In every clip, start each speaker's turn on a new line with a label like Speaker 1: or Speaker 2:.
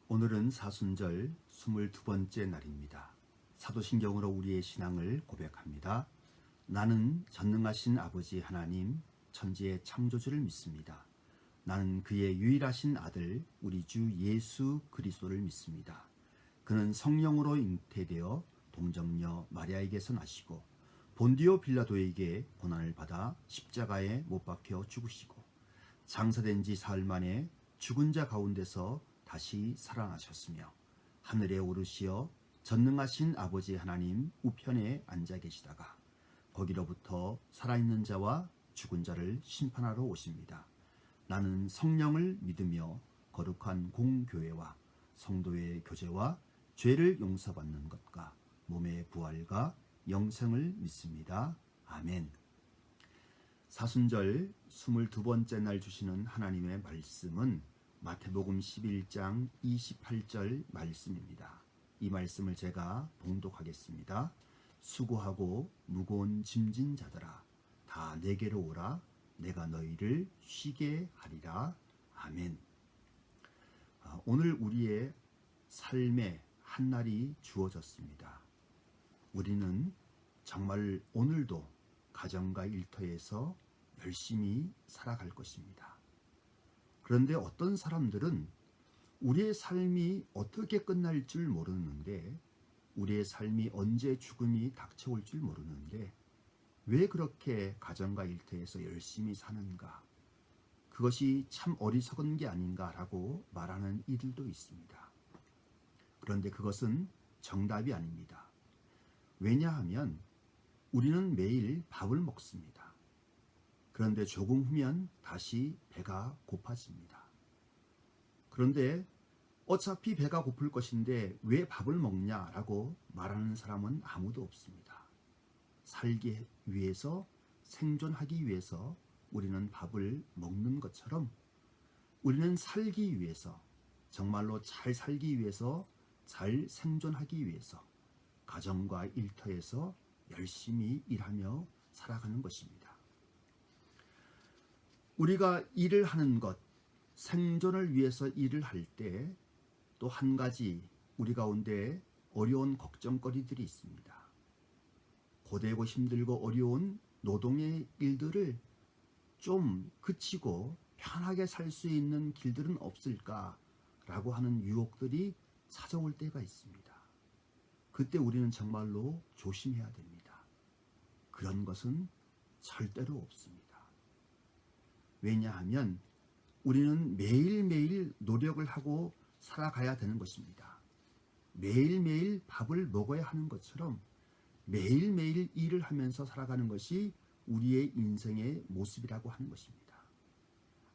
Speaker 1: 오늘은 사순절 22번째 날입니다. 사도신경으로 우리의 신앙을 고백합니다. 나는 전능하신 아버지 하나님, 천지의 창조주를 믿습니다. 나는 그의 유일하신 아들, 우리 주 예수 그리스도를 믿습니다. 그는 성령으로 잉태되어 동정녀 마리아에게서 나시고 본디오 빌라도에게 고난을 받아 십자가에 못 박혀 죽으시고 장사된 지 사흘 만에 죽은 자 가운데서 다시 살아나셨으며 하늘에 오르시어 전능하신 아버지 하나님 우편에 앉아 계시다가 거기로부터 살아있는 자와 죽은 자를 심판하러 오십니다. 나는 성령을 믿으며 거룩한 공교회와 성도의 교제와 죄를 용서받는 것과 몸의 부활과 영생을 믿습니다. 아멘. 사순절 22번째 날 주시는 하나님의 말씀은 마태복음 11장 28절 말씀입니다. 이 말씀을 제가 봉독하겠습니다. 수고하고 무거운 짐진 자들아 다 내게로 오라 내가 너희를 쉬게 하리라. 아멘. 오늘 우리의 삶에 한날이 주어졌습니다. 우리는 정말 오늘도 가정과 일터에서 열심히 살아갈 것입니다. 그런데 어떤 사람들은 우리의 삶이 어떻게 끝날 줄 모르는데, 우리의 삶이 언제 죽음이 닥쳐올 줄 모르는데 왜 그렇게 가정과 일터에서 열심히 사는가? 그것이 참 어리석은 게 아닌가라고 말하는 이들도 있습니다. 그런데 그것은 정답이 아닙니다. 왜냐하면 우리는 매일 밥을 먹습니다. 그런데 조금 후면 다시 배가 고파집니다. 그런데 어차피 배가 고플 것인데 왜 밥을 먹냐라고 말하는 사람은 아무도 없습니다. 살기 위해서, 생존하기 위해서 우리는 밥을 먹는 것처럼 우리는 살기 위해서, 정말로 잘 살기 위해서, 잘 생존하기 위해서 가정과 일터에서 열심히 일하며 살아가는 것입니다. 우리가 일을 하는 것, 생존을 위해서 일을 할 때 또 한 가지 우리 가운데 어려운 걱정거리들이 있습니다. 고되고 힘들고 어려운 노동의 일들을 좀 그치고 편하게 살 수 있는 길들은 없을까라고 하는 유혹들이 찾아올 때가 있습니다. 그때 우리는 정말로 조심해야 됩니다. 그런 것은 절대로 없습니다. 왜냐하면 우리는 매일매일 노력을 하고 살아가야 되는 것입니다. 매일매일 밥을 먹어야 하는 것처럼 매일매일 일을 하면서 살아가는 것이 우리의 인생의 모습이라고 하는 것입니다.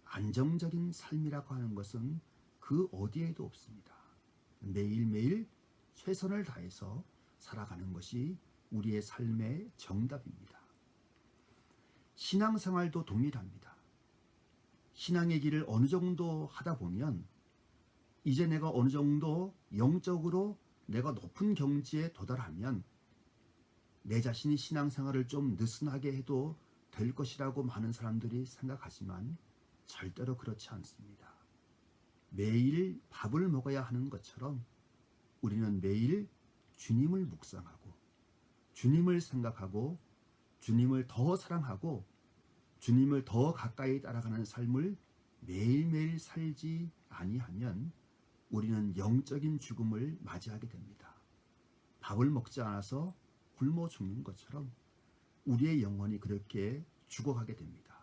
Speaker 1: 안정적인 삶이라고 하는 것은 그 어디에도 없습니다. 매일매일 최선을 다해서 살아가는 것이 우리의 삶의 정답입니다. 신앙생활도 동일합니다. 신앙의 길을 어느 정도 하다 보면 이제 내가 어느 정도 영적으로 내가 높은 경지에 도달하면 내 자신이 신앙생활을 좀 느슨하게 해도 될 것이라고 많은 사람들이 생각하지만 절대로 그렇지 않습니다. 매일 밥을 먹어야 하는 것처럼 우리는 매일 주님을 묵상하고 주님을 생각하고 주님을 더 사랑하고 주님을 더 가까이 따라가는 삶을 매일매일 살지 아니하면 우리는 영적인 죽음을 맞이하게 됩니다. 밥을 먹지 않아서 굶어 죽는 것처럼 우리의 영혼이 그렇게 죽어가게 됩니다.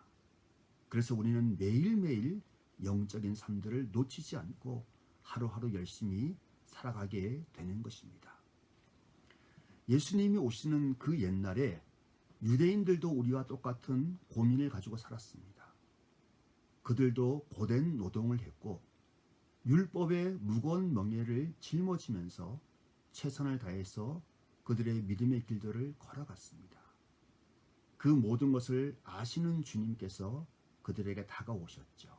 Speaker 1: 그래서 우리는 매일매일 영적인 삶들을 놓치지 않고 하루하루 열심히 살아가게 되는 것입니다. 예수님이 오시는 그 옛날에 유대인들도 우리와 똑같은 고민을 가지고 살았습니다. 그들도 고된 노동을 했고 율법의 무거운 멍에를 짊어지면서 최선을 다해서 그들의 믿음의 길들을 걸어갔습니다. 그 모든 것을 아시는 주님께서 그들에게 다가오셨죠.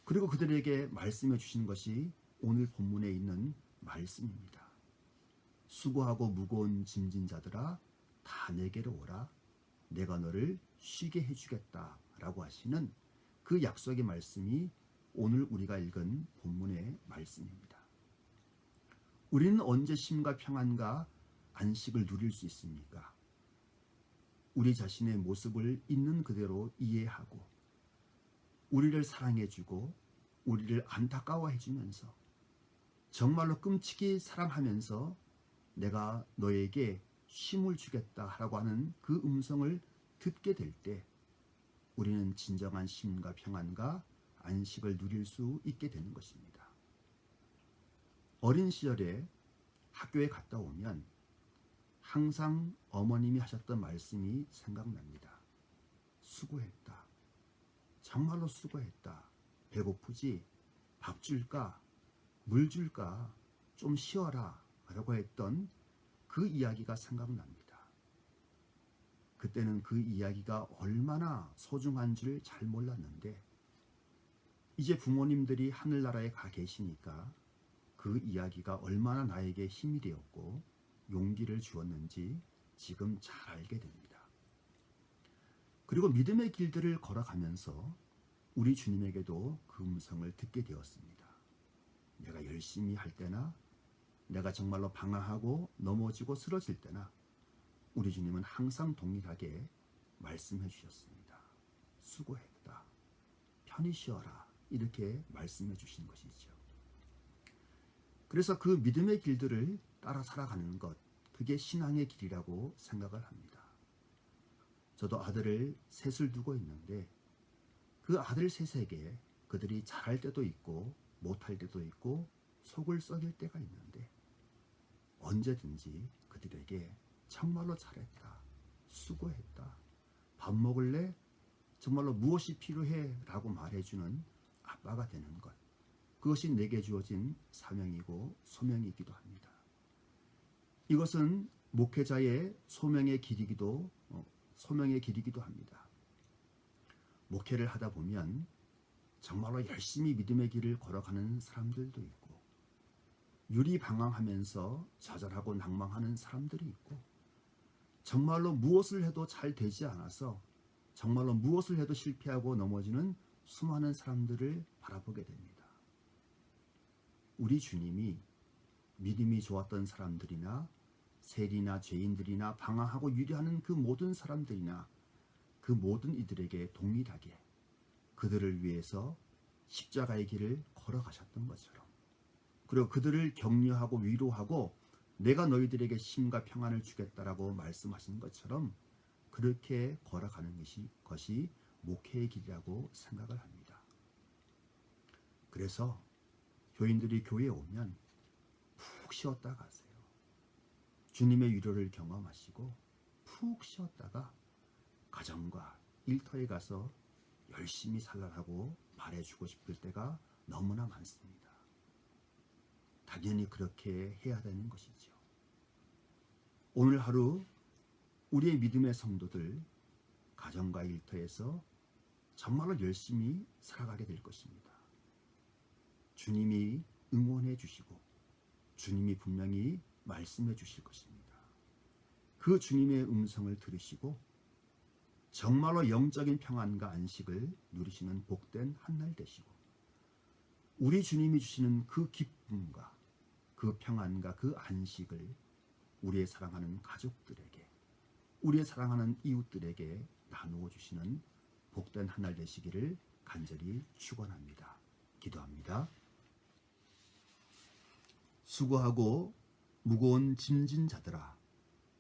Speaker 1: 그리고 그들에게 말씀해 주신 것이 오늘 본문에 있는 말씀입니다. 수고하고 무거운 짐진 자들아 다 내게로 오라 내가 너를 쉬게 해주겠다 라고 하시는 그 약속의 말씀이 오늘 우리가 읽은 본문의 말씀입니다. 우리는 언제 쉼과 평안과 안식을 누릴 수 있습니까? 우리 자신의 모습을 있는 그대로 이해하고 우리를 사랑해주고 우리를 안타까워해주면서 정말로 끔찍이 사랑하면서 내가 너에게 쉼을 주겠다라고 하는 그 음성을 듣게 될 때 우리는 진정한 쉼과 평안과 안식을 누릴 수 있게 되는 것입니다. 어린 시절에 학교에 갔다 오면 항상 어머님이 하셨던 말씀이 생각납니다. 수고했다. 정말로 수고했다. 배고프지? 밥 줄까? 물 줄까? 좀 쉬어라. 라고 했던 그 이야기가 생각납니다. 그때는 그 이야기가 얼마나 소중한 줄 잘 몰랐는데 이제 부모님들이 하늘나라에 가 계시니까 그 이야기가 얼마나 나에게 힘이 되었고 용기를 주었는지 지금 잘 알게 됩니다. 그리고 믿음의 길들을 걸어가면서 우리 주님에게도 그 음성을 듣게 되었습니다. 내가 열심히 할 때나 내가 정말로 방황하고 넘어지고 쓰러질 때나 우리 주님은 항상 동일하게 말씀해 주셨습니다. 수고했다. 편히 쉬어라. 이렇게 말씀해 주신 것이죠. 그래서 그 믿음의 길들을 따라 살아가는 것, 그게 신앙의 길이라고 생각을 합니다. 저도 아들을 셋을 두고 있는데 그 아들 셋에게 그들이 잘할 때도 있고 못할 때도 있고 속을 썩일 때가 있는데 언제든지 그들에게 정말로 잘했다, 수고했다, 밥 먹을래? 정말로 무엇이 필요해? 라고 말해주는 아빠가 되는 것, 그것이 내게 주어진 사명이고 소명이기도 합니다. 이것은 목회자의 소명의 길이기도 합니다. 목회를 하다 보면 정말로 열심히 믿음의 길을 걸어가는 사람들도 있고 유리방황하면서 좌절하고 낭망하는 사람들이 있고 정말로 무엇을 해도 잘 되지 않아서 정말로 무엇을 해도 실패하고 넘어지는 수많은 사람들을 바라보게 됩니다. 우리 주님이 믿음이 좋았던 사람들이나 세리나 죄인들이나 방황하고 유리하는 그 모든 사람들이나 그 모든 이들에게 동일하게 그들을 위해서 십자가의 길을 걸어가셨던 것처럼 그리고 그들을 격려하고 위로하고 내가 너희들에게 쉼과 평안을 주겠다라고 말씀하신 것처럼 그렇게 걸어가는 것이 목회의 길이라고 생각을 합니다. 그래서 교인들이 교회에 오면 푹 쉬었다 가세요. 주님의 위로를 경험하시고 푹 쉬었다가 가정과 일터에 가서 열심히 살라고 말해주고 싶을 때가 너무나 많습니다. 당연히 그렇게 해야 되는 것이죠. 오늘 하루 우리의 믿음의 성도들 가정과 일터에서 정말로 열심히 살아가게 될 것입니다. 주님이 응원해 주시고 주님이 분명히 말씀해 주실 것입니다. 그 주님의 음성을 들으시고 정말로 영적인 평안과 안식을 누리시는 복된 한날 되시고 우리 주님이 주시는 그 기쁨과 그 평안과 그 안식을 우리의 사랑하는 가족들에게 우리의 사랑하는 이웃들에게 나누어 주시는 복된 한날 되시기를 간절히 축원합니다. 기도합니다. 수고하고 무거운 짐진 자들아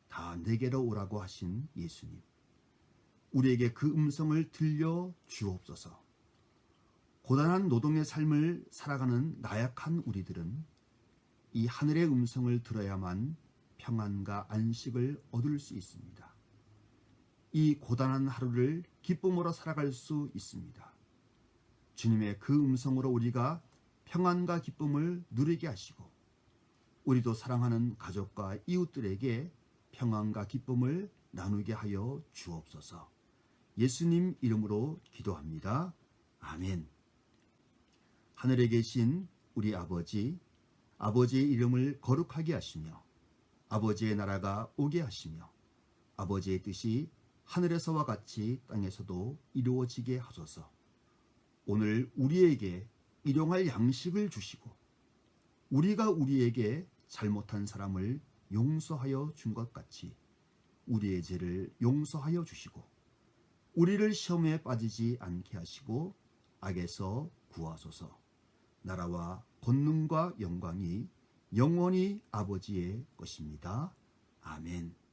Speaker 1: 다 내게로 오라고 하신 예수님, 우리에게 그 음성을 들려 주옵소서. 고단한 노동의 삶을 살아가는 나약한 우리들은 이 하늘의 음성을 들어야만 평안과 안식을 얻을 수 있습니다. 이 고단한 하루를 기쁨으로 살아갈 수 있습니다. 주님의 그 음성으로 우리가 평안과 기쁨을 누리게 하시고 우리도 사랑하는 가족과 이웃들에게 평안과 기쁨을 나누게 하여 주옵소서. 예수님 이름으로 기도합니다. 아멘. 하늘에 계신 우리 아버지, 아버지의 이름을 거룩하게 하시며 아버지의 나라가 오게 하시며 아버지의 뜻이 하늘에서와 같이 땅에서도 이루어지게 하소서. 오늘 우리에게 일용할 양식을 주시고 우리가 우리에게 잘못한 사람을 용서하여 준 것 같이 우리의 죄를 용서하여 주시고 우리를 시험에 빠지지 않게 하시고 악에서 구하소서. 나라와 권능과 영광이 영원히 아버지의 것입니다. 아멘.